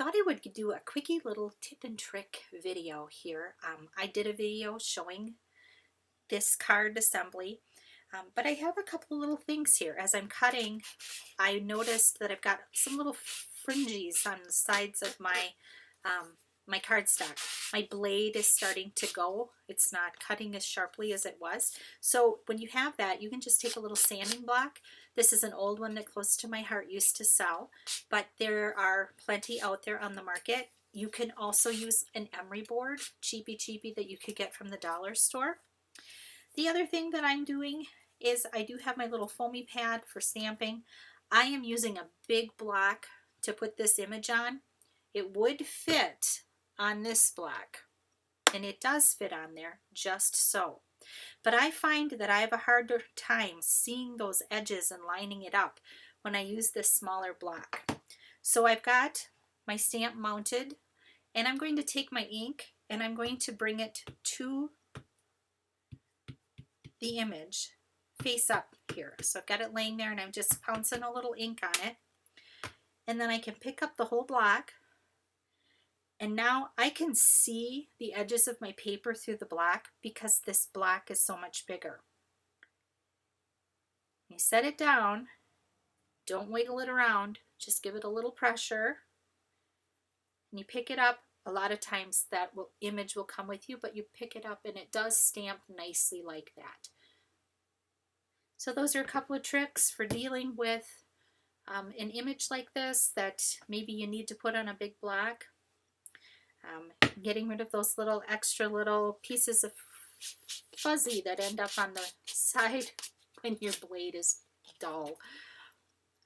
thought I would do a quickie little tip and trick video here. I did a video showing this card assembly, but I have a couple little things here. As I'm cutting, I noticed that I've got some little fringes on the sides of my cardstock. My blade is starting to go. It's not cutting as sharply as it was. So when you have that, you can just take a little sanding block. This is an old one that Close to My Heart used to sell, but there are plenty out there on the market. You can also use an emery board, cheapy that you could get from the dollar store. The other thing that I'm doing is I do have my little foamy pad for stamping. I am using a big block to put this image on. It would fit on this block, and it does fit on there just so. But I find that I have a harder time seeing those edges and lining it up when I use this smaller block. So I've got my stamp mounted, and I'm going to take my ink and I'm going to bring it to the image face up here. So I've got it laying there and I'm just pouncing a little ink on it. And then I can pick up the whole block, and now I can see the edges of my paper through the block because this block is so much bigger. You set it down, don't wiggle it around, just give it a little pressure, and you pick it up. A lot of times that image will come with you, but you pick it up and it does stamp nicely like that. So those are a couple of tricks for dealing with an image like this that maybe you need to put on a big block. Getting rid of those little extra little pieces of fuzzy that end up on the side when your blade is dull.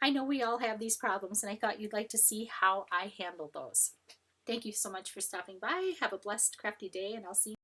I know we all have these problems, and I thought you'd like to see how I handle those. Thank you so much for stopping by. Have a blessed, crafty day, and I'll see you.